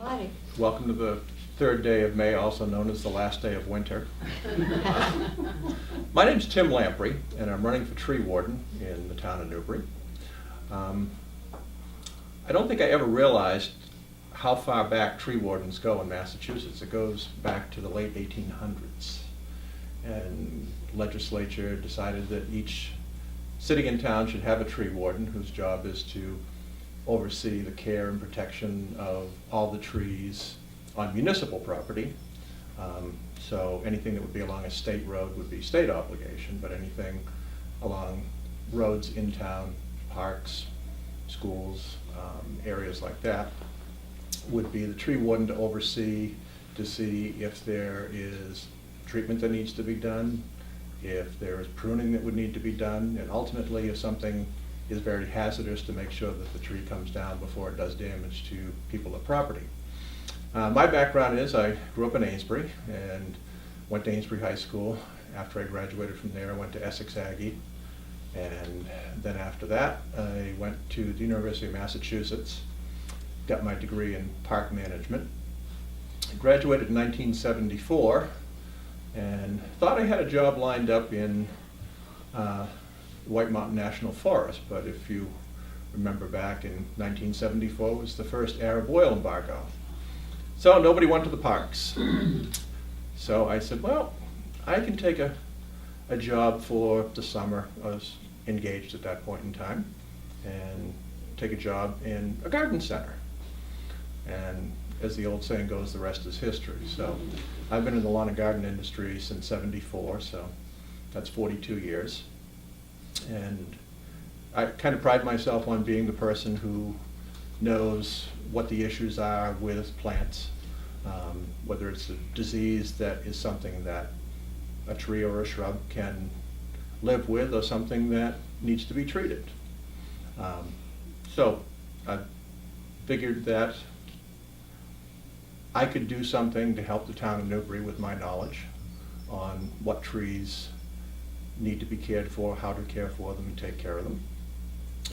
Alrighty. Welcome to the third day of May, also known as the last day of winter. My name's Tim Lamprey, and I'm running for tree warden in the town of Newbury. I don't think I ever realized how far back tree wardens go in Massachusetts. It goes back to the late 1800s. And legislature decided that each city and town should have a tree warden whose job is to oversee the care and protection of all the trees on municipal property. So anything that would be along a state road would be state obligation, but anything along roads in town, parks, schools, areas like that, would be the tree warden to oversee, to see if there is treatment that needs to be done, if there is pruning that would need to be done, and ultimately if something is very hazardous, to make sure that the tree comes down before it does damage to people or property. My background is I grew up in Amesbury and went to Amesbury High School. After I graduated from there, I went to Essex Aggie, and then after that I went to the University of Massachusetts, got my degree in park management. I graduated in 1974 and thought I had a job lined up in White Mountain National Forest, but if you remember back in 1974 was the first Arab oil embargo. So nobody went to the parks. So I said, well, I can take a job for the summer. I was engaged at that point in time, and take a job in a garden center. And as the old saying goes, the rest is history. So I've been in the lawn and garden industry since '74, so that's 42 years. And I kind of pride myself on being the person who knows what the issues are with plants, whether it's a disease that is something that a tree or a shrub can live with, or something that needs to be treated. So I figured that I could do something to help the town of Newbury with my knowledge on what trees need to be cared for, how to care for them, and take care of them.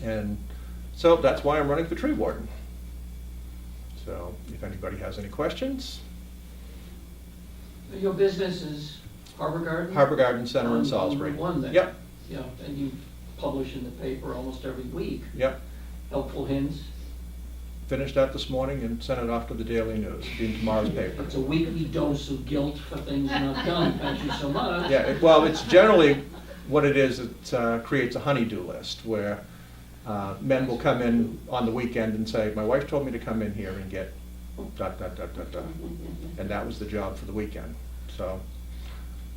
And so that's why I'm running for tree warden. So if anybody has any questions. Your business is Harbor Garden? Harbor Garden Center in On Salisbury. One there. Yep, Yeah, and you publish in the paper almost every week. yep. Helpful hints. Finished that this morning and sent it off to the Daily News, in tomorrow's paper. It's a weekly dose of guilt for things not done. Thank you so much. Yeah, well, it's generally what it is. It creates a honey-do list where men will come in on the weekend and say, my wife told me to come in here and get dot, dot, dot, dot, dot. And that was the job for the weekend. So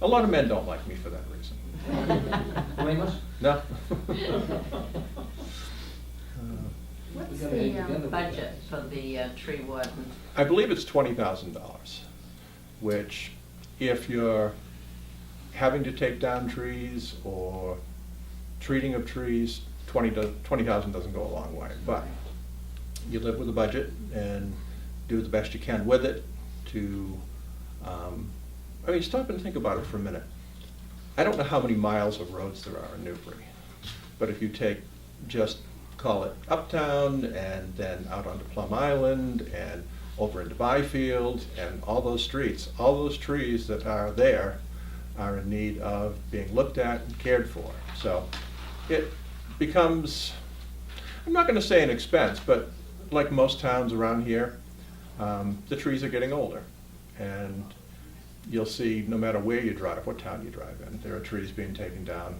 a lot of men don't like me for that reason. Blameless? No. What's We gotta hang together the with budget that. for the tree warden? I believe it's $20,000, which if you're having to take down trees or treating of trees, $20,000 doesn't go a long way. But you live with a budget and do the best you can with it to, I mean, stop and think about it for a minute. I don't know how many miles of roads there are in Newbury, but if you take just call it uptown and then out onto Plum Island and over into Byfield and all those streets, all those trees that are there are in need of being looked at and cared for. So it becomes, I'm not going to say an expense, but like most towns around here, the trees are getting older. And you'll see, no matter where you drive, what town you drive in, there are trees being taken down,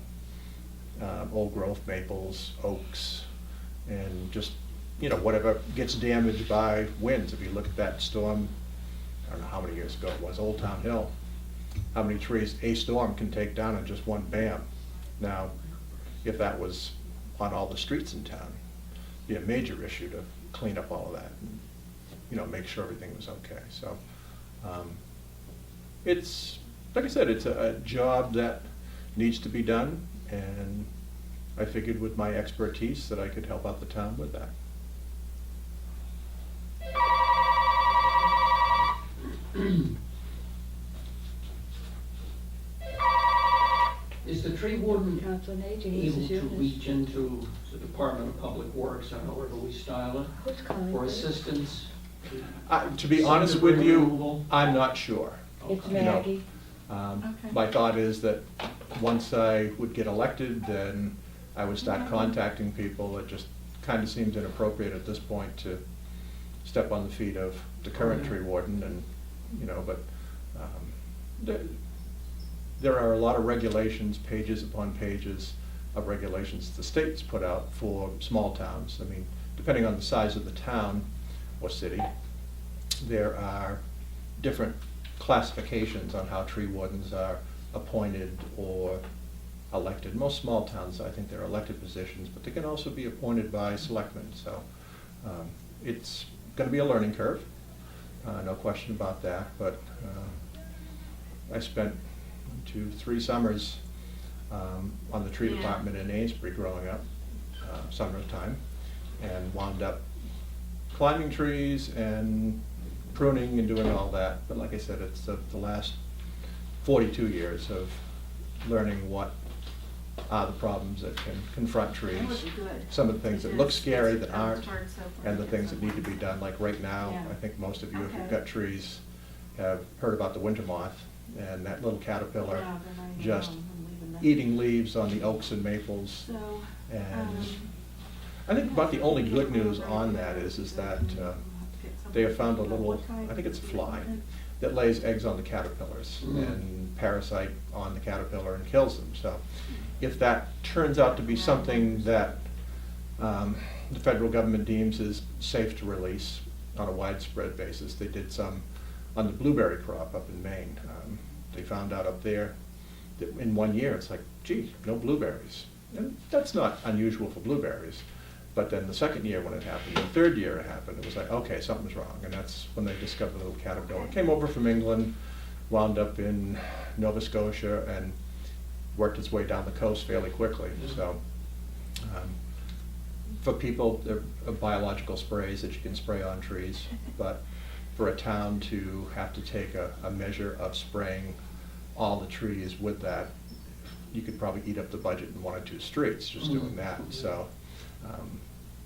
old growth maples, oaks, and just, you know, whatever gets damaged by winds. If you look at that storm, I don't know how many years ago it was, Old Town Hill, how many trees a storm can take down in just one bam. Now, if that was on all the streets in town, it'd be a major issue to clean up all of that and, you know, make sure everything was okay. So it's, like I said, it's a job that needs to be done, and I figured with my expertise that I could help out the town with that. Is the tree warden Council on Aging, able Mrs. to Eunice. reach into the Department of Public Works, I don't know whether we style it, Who's calling, for please? assistance To be honest with Debris you, removal? I'm not sure. It's Okay. You know, Maggie. Okay. My thought is that once I would get elected, then I would start contacting people. It just kind of seems inappropriate at this point to step on the feet of the current Okay. tree warden and, but there are a lot of regulations, pages upon pages of regulations the state's put out for small towns. I mean, depending on the size of the town or city, there are different classifications on how tree wardens are appointed or elected. Most small towns, I think they're elected positions, but they can also be appointed by selectmen. So it's going to be a learning curve, no question about that. But I spent 2-3 summers on the tree Yeah. department in Amesbury growing up, summertime, and wound up climbing trees and pruning and doing all that. But like I said, it's the last 42 years of learning what are the problems that can confront trees. That would be good. Some of the things that look Because scary it's that come aren't, toward so far, and the yes, things that so need to be far. done. Like right now, Yeah. I think most of you, if you've Okay. got trees, have heard about the winter moth and that little caterpillar Yeah, but I just know, I'm leaving that. eating leaves on the oaks and maples. So, And I think about the only good news on that is that they have found a little, I think it's a fly, that lays eggs on the caterpillars and parasite on the caterpillar and kills them. So if that turns out to be something that the federal government deems is safe to release on a widespread basis, they did some on the blueberry crop up in Maine. They found out up there that in 1 year, it's like, gee, no blueberries. And that's not unusual for blueberries. But then the second year when it happened, the third year it happened, it was like, okay, something's wrong. And that's when they discovered the little caterpillar. It came over from England, wound up in Nova Scotia, and worked its way down the coast fairly quickly. So for people, there are biological sprays that you can spray on trees. But for a town to have to take a measure of spraying all the trees with that, you could probably eat up the budget in 1 or 2 streets just doing that. So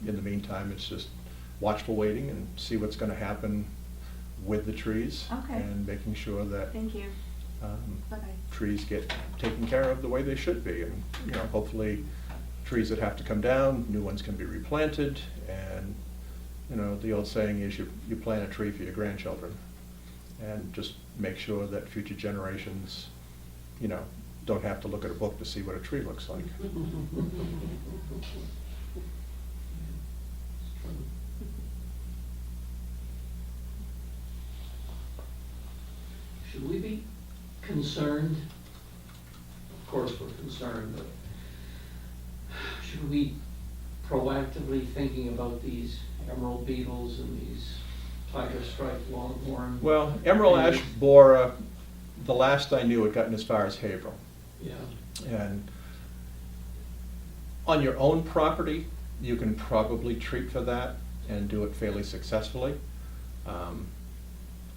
in the meantime, it's just watchful waiting and see what's going to happen with the trees. Okay. And making sure that Thank you. Bye-bye. trees get taken care of the way they should be. And hopefully trees that have to come down, new ones can be replanted. And the old saying is you plant a tree for your grandchildren, and just make sure that future generations don't have to look at a book to see what a tree looks like. Should we be concerned? Of course we're concerned, but should we proactively thinking about these emerald beetles and these tiger striped longhorn? Well, emerald ash borer, the last I knew, had gotten as far as Haverhill. Yeah, And on your own property, you can probably treat for that and do it fairly successfully.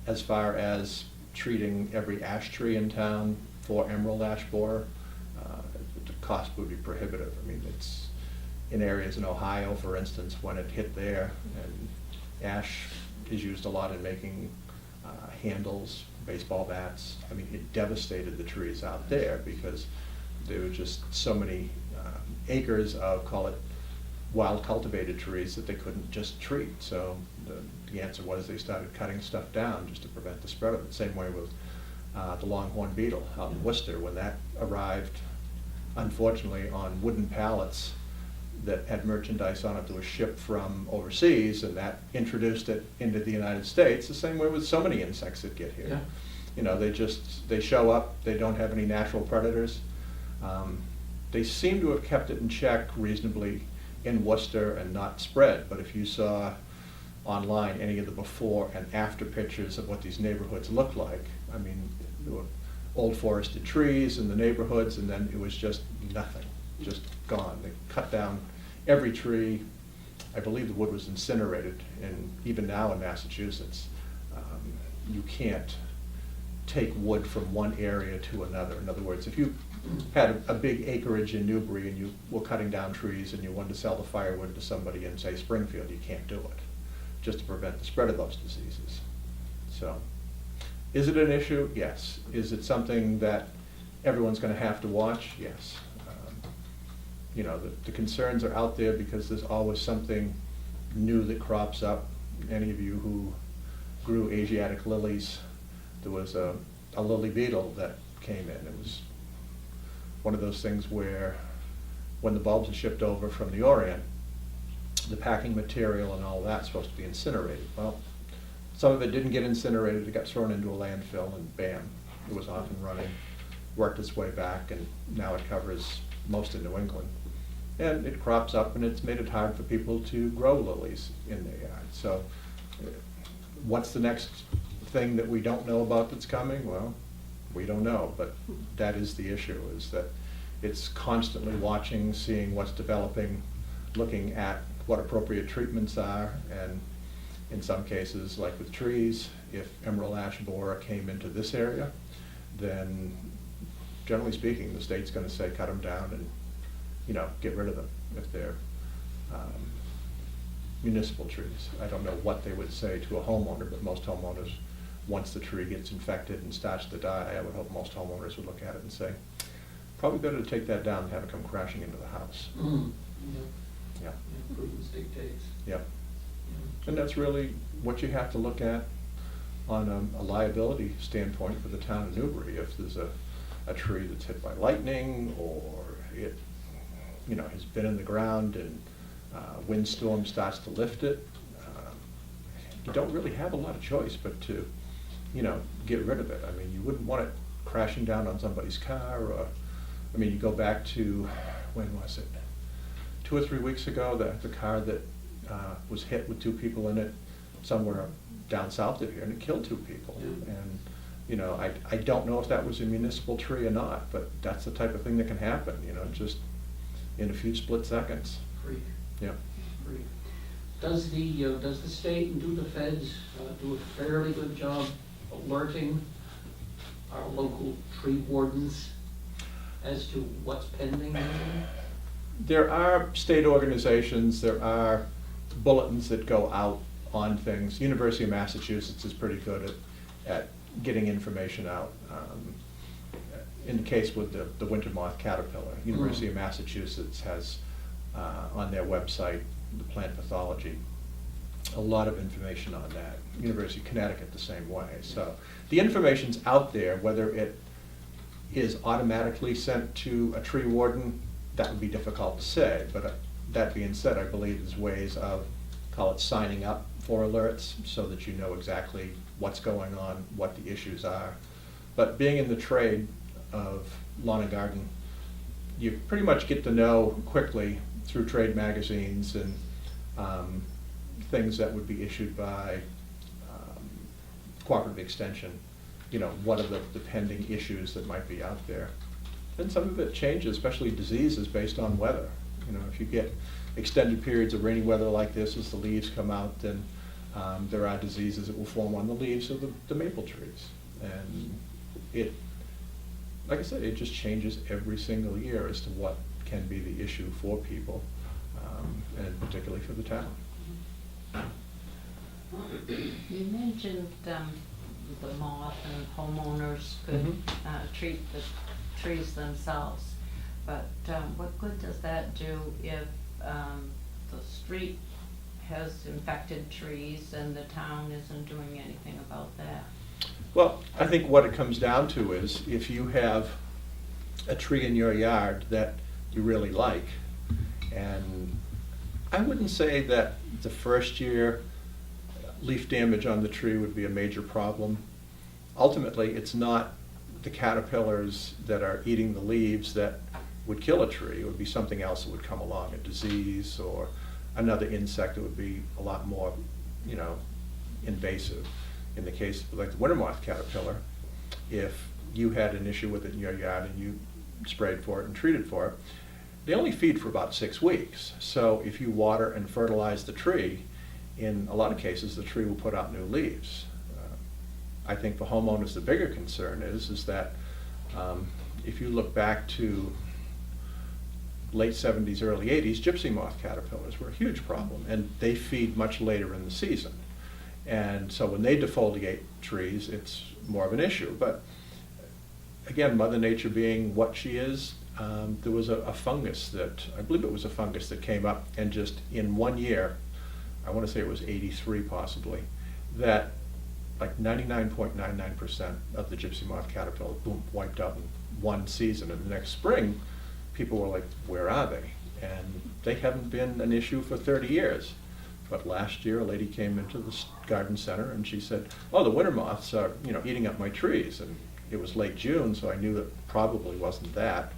As far as treating every ash tree in town for emerald ash borer, the cost would be prohibitive. I mean, it's in areas in Ohio, for instance, when it hit there, and ash is used a lot in making handles, baseball bats. I mean, it devastated the trees out there because there were just so many acres of, call it, wild cultivated trees that they couldn't just treat. So the answer was they started cutting stuff down just to prevent the spread of it. Same way with the longhorn beetle out in Worcester. When that arrived, unfortunately, on wooden pallets that had merchandise on it that was shipped from overseas, and that introduced it into the United States, the same way with so many insects that get here. Yeah. They show up, they don't have any natural predators. They seem to have kept it in check reasonably in Worcester and not spread, but if you saw online any of the before and after pictures of what these neighborhoods look like, I mean, there were old forested trees in the neighborhoods, and then it was just nothing, just gone. They cut down every tree. I believe the wood was incinerated, and even now in Massachusetts, you can't take wood from one area to another. In other words, if you had a big acreage in Newbury and you were cutting down trees and you wanted to sell the firewood to somebody in, say, Springfield, you can't do it. just to prevent the spread of those diseases. So, is it an issue? Yes. Is it something that everyone's going to have to watch? Yes. You know, the concerns are out there because there's always something new that crops up. Any of you who grew Asiatic lilies, there was a lily beetle that came in. It was one of those things where when the bulbs are shipped over from the Orient, the packing material and all that's supposed to be incinerated. Well, some of it didn't get incinerated, it got thrown into a landfill, and bam, it was off and running, worked its way back, and now it covers most of New England. And it crops up, and it's made it hard for people to grow lilies in their yard. So what's the next thing that we don't know about that's coming? Well, we don't know, but that is the issue, is that it's constantly watching, seeing what's developing, looking at what appropriate treatments are, and in some cases, like with trees, if emerald ash borer came into this area, then generally speaking, the state's going to say cut them down and, you know, get rid of them if they're municipal trees. I don't know what they would say to a homeowner, but most homeowners, once the tree gets infected and starts to die, I would hope most homeowners would look at it and say, probably better to take that down and have it come crashing into the house. Yeah. Prudence dictates. Yeah. And that's really what you have to look at on a liability standpoint for the town of Newbury. If there's a tree that's hit by lightning, or it, you know, has been in the ground and windstorm starts to lift it, you don't really have a lot of choice but to, you know, get rid of it. I mean, you wouldn't want it crashing down on somebody's car, or, I mean, you go back to, when was it? 2 or 3 weeks ago, the car that was hit with 2 people in it somewhere down south of here, and it killed 2 people. Yeah. And, you know, I don't know if that was a municipal tree or not, but that's the type of thing that can happen, you know, just in a few split seconds. Freak. Yeah. Freak. Does the state and do the feds do a fairly good job alerting our local tree wardens as to what's pending? There are state organizations, there are bulletins that go out on things. University of Massachusetts is pretty good at getting information out. In the case with the winter moth caterpillar, University of Massachusetts has on their website, the plant pathology, a lot of information on that. University of Connecticut the same way. So the information's out there. Whether it is automatically sent to a tree warden, that would be difficult to say, but that being said, I believe there's ways of, call it signing up for alerts, so that you know exactly what's going on, what the issues are. But being in the trade of lawn and garden, you pretty much get to know quickly through trade magazines and things that would be issued by cooperative extension, you know, what are the pending issues that might be out there. And some of it changes, especially diseases, based on weather. You know, if you get extended periods of rainy weather like this, as the leaves come out, then there are diseases that will form on the leaves of the maple trees. And it, like I said, it just changes every single year as to what can be the issue for people, and particularly for the town. You mentioned the moth and homeowners could treat the trees themselves, but what good does that do if the street has infected trees and the town isn't doing anything about that? Well, I think what it comes down to is if you have a tree in your yard that you really like, and I wouldn't say that the first year leaf damage on the tree would be a major problem. Ultimately, it's not the caterpillars that are eating the leaves that would kill a tree. It would be something else that would come along, a disease or another insect that would be a lot more, you know, invasive. In the case of like the winter moth caterpillar, if you had an issue with it in your yard and you sprayed for it and treated for it, they only feed for about 6 weeks. So if you water and fertilize the tree, in a lot of cases the tree will put out new leaves. I think for homeowners the bigger concern is that if you look back to late 70s, early 80s, gypsy moth caterpillars were a huge problem, and they feed much later in the season. And so when they defoliate trees, it's more of an issue. But again, Mother Nature being what she is, there was a fungus that, I believe it was a fungus that came up, and just in 1 year, I want to say it was 83 possibly, that like 99.99% of the gypsy moth caterpillar, boom, wiped out in one season. And the next spring, people were like, where are they? And they haven't been an issue for 30 years. But last year, a lady came into the garden center and she said, oh, the winter moths are, eating up my trees. And it was late June, so I knew it probably wasn't that.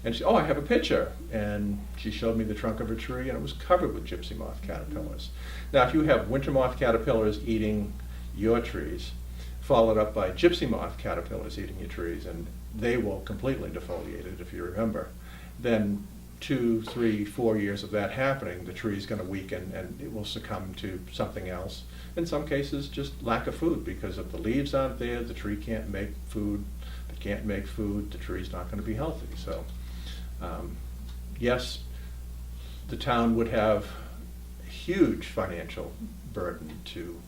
And she, oh, I have a picture. And she showed me the trunk of a tree, and it was covered with gypsy moth caterpillars. Now, if you have winter moth caterpillars eating your trees, followed up by gypsy moth caterpillars eating your trees, and they will completely defoliate it, if you remember, then 2, 3, 4 years of that happening, the tree is going to weaken and it will succumb to something else. In some cases, just lack of food, because if the leaves aren't there, the tree can't make food. If it can't make food, the tree's not going to be healthy. So, yes, the town would have a huge financial burden to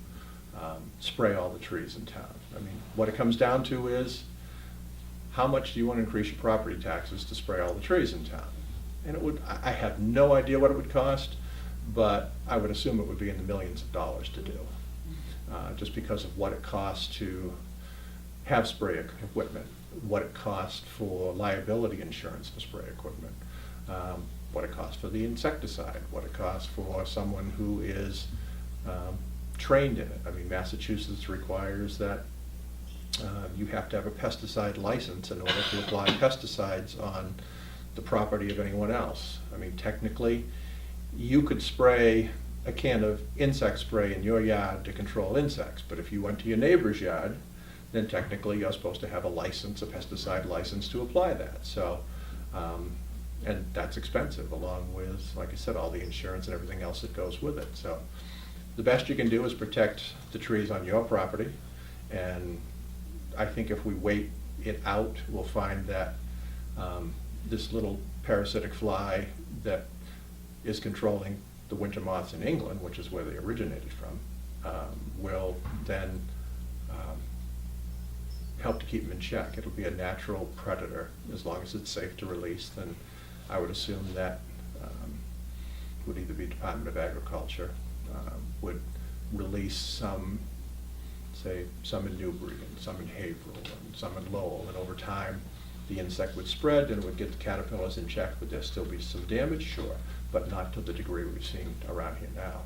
spray all the trees in town. I mean, what it comes down to is, how much do you want to increase your property taxes to spray all the trees in town? And it would, I have no idea what it would cost, but I would assume it would be in the millions of dollars to do, just because of what it costs to have spray equipment, what it costs for liability insurance for spray equipment, what it costs for the insecticide, what it costs for someone who is trained in it. I mean, Massachusetts requires that you have to have a pesticide license in order to apply pesticides on the property of anyone else. I mean, technically, you could spray a can of insect spray in your yard to control insects, but if you went to your neighbor's yard, then technically you're supposed to have a license, a pesticide license, to apply that. So, and that's expensive, along with, like I said, all the insurance and everything else that goes with it. So the best you can do is protect the trees on your property, and I think if we wait it out, we'll find that this little parasitic fly that is controlling the winter moths in England, which is where they originated from, will then help to keep them in check. It'll be a natural predator. As long as it's safe to release, then I would assume that would either be Department of Agriculture would release some, say, some in Newbury and some in Haverhill and some in Lowell, and over time the insect would spread and it would get the caterpillars in check. Would there still be some damage? Sure, but not to the degree we've seen around here now.